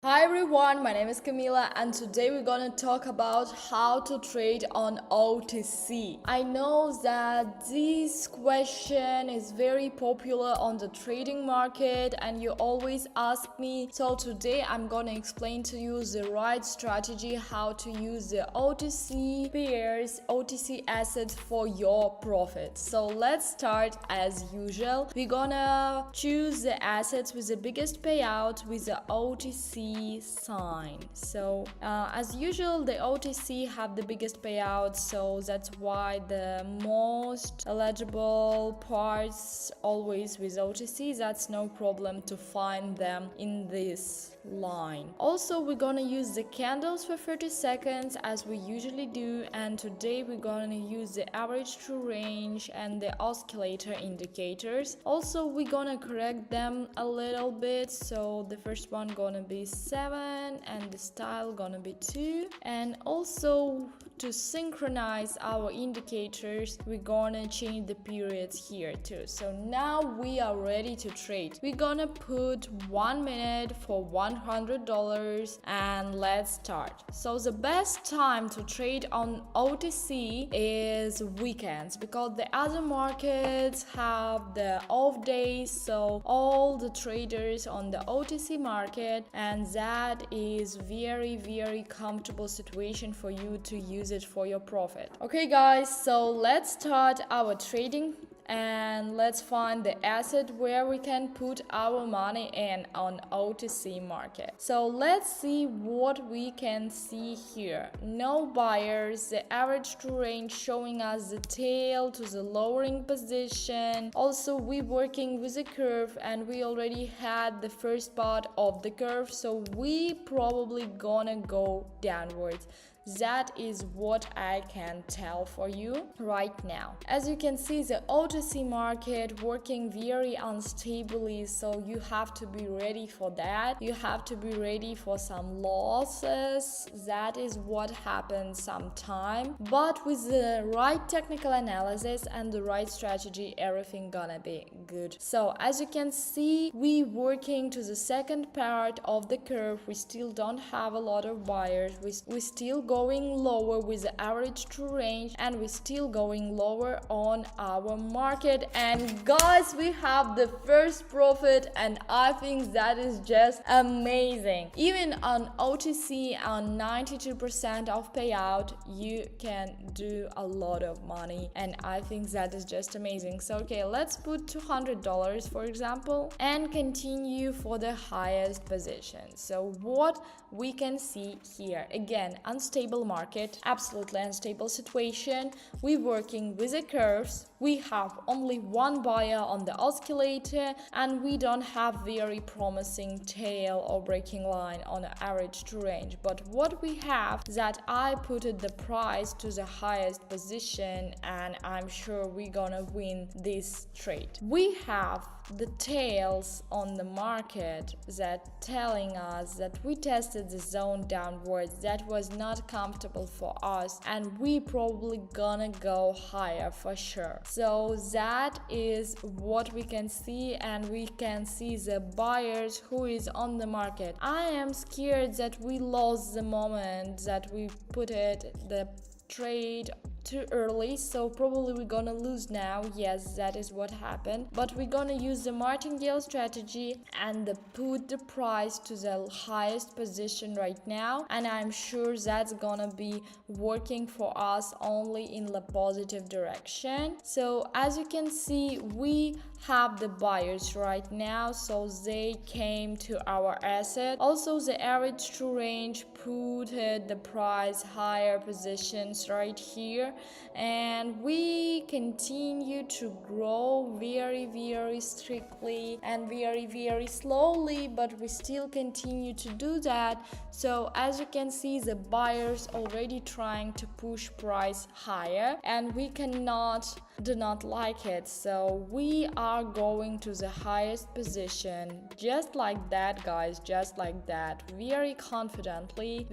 Hi everyone, my name is Camila and today we're gonna talk about how to trade on OTC. I know that this question is very popular on the trading market and you always ask me, so today I'm gonna explain to you the right strategy how to use the OTC pairs, OTC assets for your profit. So let's start as usual. We're gonna choose the assets with the biggest payout with the OTC sign. So as usual, the OTC have the biggest payout, so that's why the most eligible parts always with OTC. That's no problem to find them in this line. Also, we're gonna use the candles for 30 seconds as we usually do, and today we're gonna use the average true range and the oscillator indicators. Also, we're gonna correct them a little bit, so the first one gonna be 7 and the style gonna be 2, and also to synchronize our indicators we're gonna change the periods here too. So now we are ready to trade. We're gonna put 1 minute for $100 and let's start. So the best time to trade on OTC is weekends because the other markets have the off days, so all the traders on the OTC market, and that is very comfortable situation for you to use it for your profit. Okay guys, so let's start our trading and let's find the asset where we can put our money in on OTC market. So let's see what we can see here. No buyers, the average true range showing us the tail to the lowering position. Also we working with a curve and we already had the first part of the curve, so we probably gonna go downwards. That is what I can tell for you right now. As you can see, the OTC market working very unstably, so you have to be ready for that. You have to be ready for some losses. That is what happens sometime. But with the right technical analysis and the right strategy, everything gonna be good. So as you can see, we working to the second part of the curve. We still don't have a lot of buyers. We still going lower with the average true range, and we're still going lower on our market. And guys, we have the first profit, and I think that is just amazing. Even on OTC on 92% of payout, you can do a lot of money, and I think that is just amazing. So okay, let's put $200 for example and continue for the highest position. So what we can see here, again, unstable market, absolutely unstable situation. We're working with the curves. We have only one buyer on the oscillator, and we don't have very promising tail or breaking line on the average true range. But what we have that I put the price to the highest position, and I'm sure we're gonna win this trade. We have the tails on the market that telling us that we tested the zone downwards. That was not comfortable for us, and we probably gonna go higher for sure. So that is what we can see, and we can see the buyers who is on the market. I am scared that we lost the moment that we put the trade too early, so probably we're gonna lose now. Yes, that is what happened, but we're gonna use the martingale strategy and put the price to the highest position right now, and I'm sure that's gonna be working for us only in the positive direction. So as you can see, we have the buyers right now, so they came to our asset. Also the average true range put the price higher positions right here, and we continue to grow very strictly and very slowly, but we still continue to do that. So as you can see, the buyers already trying to push price higher, and we do not like it, so we are going to the highest position just like that, guys, just like that, very confidently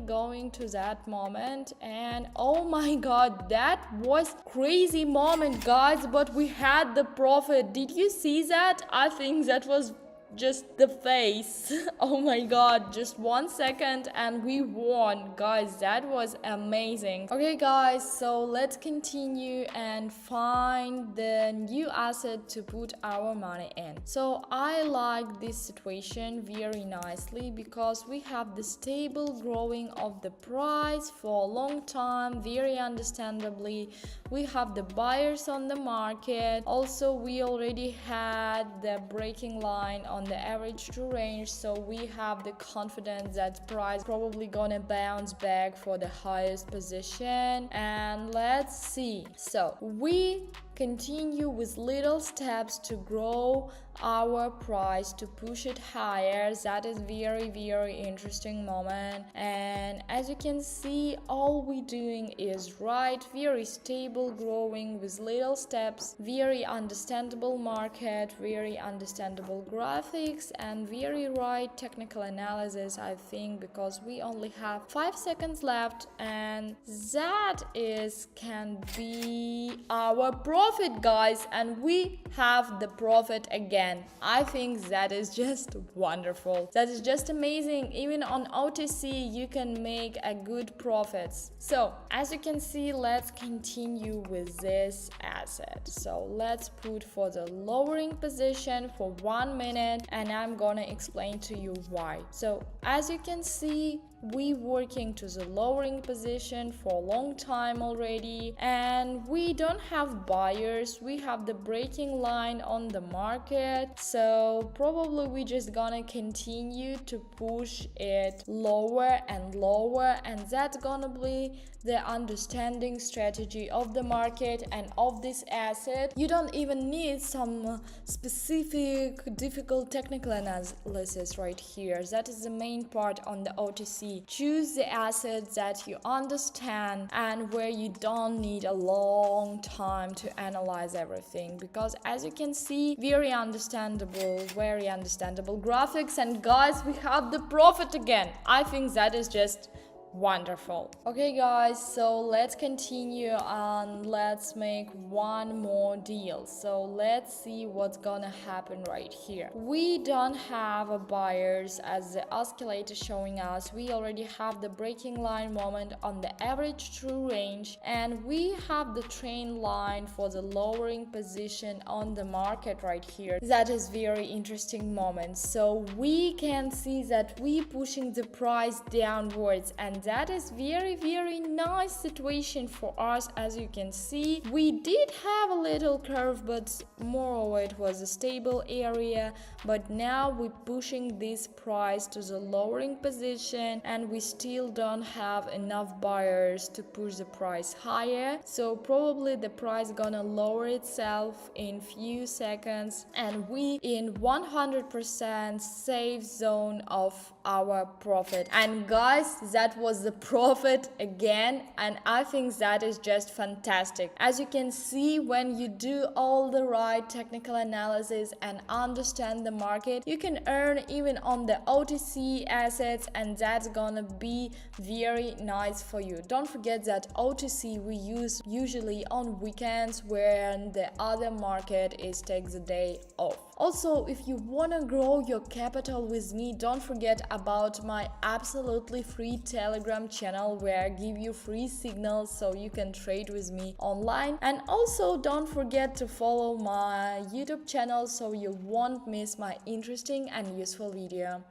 going to that moment. And oh my god, that was crazy moment, guys, but we had the profit. Did you see that? I think that was just the face. Oh my god, just 1 second and we won. Guys, that was amazing. Okay guys, so let's continue and find the new asset to put our money in. So I like this situation very nicely because we have the stable growing of the price for a long time, very understandably. We have the buyers on the market. Also, we already had the breaking line on the average true range, so we have the confidence that price probably gonna bounce back for the highest position. And let's see. So we continue with little steps to grow our price, to push it higher. That is very interesting moment. And as you can see, all we doing is right, very stable growing with little steps, very understandable market, very understandable graphics, and very right technical analysis, I think, because we only have 5 seconds left, and that is can be our profit, guys, and we have the profit again. I think that is just wonderful. That is just amazing. Even on OTC you can make a good profits. So as you can see, let's continue with this asset. So let's put for the lowering position for 1 minute, and I'm gonna explain to you why. So as you can see, we working to the lowering position for a long time already, and we don't have buyers. We have the breaking line on the market, so probably we just gonna continue to push it lower and lower, and that's gonna be the understanding strategy of the market and of this asset. You don't even need some specific difficult technical analysis right here. That is the main part on the OTC. Choose the assets that you understand and where you don't need a long time to analyze everything, because as you can see, very understandable graphics, and guys, we have the profit again. I think that is just wonderful. Okay guys, so let's continue and let's make one more deal. So let's see what's gonna happen right here. We don't have a buyers as the oscillator showing us. We already have the breaking line moment on the average true range, and we have the trend line for the lowering position on the market right here. That is very interesting moment. So we can see that we pushing the price downwards, and that is very nice situation for us. As you can see, we did have a little curve, but moreover it was a stable area, but now we're pushing this price to the lowering position, and we still don't have enough buyers to push the price higher, so probably the price gonna lower itself in few seconds, and we in 100% safe zone of our profit. And guys, that was the profit again, and I think that is just fantastic. As you can see, when you do all the right technical analysis and understand the market, you can earn even on the OTC assets, and that's gonna be very nice for you. Don't forget that OTC we use usually on weekends when the other market is takes the day off. Also, if you want to grow your capital with me, don't forget about my absolutely free Telegram channel where I give you free signals so you can trade with me online. And also don't forget to follow my YouTube channel so you won't miss my interesting and useful video.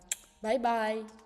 Bye bye.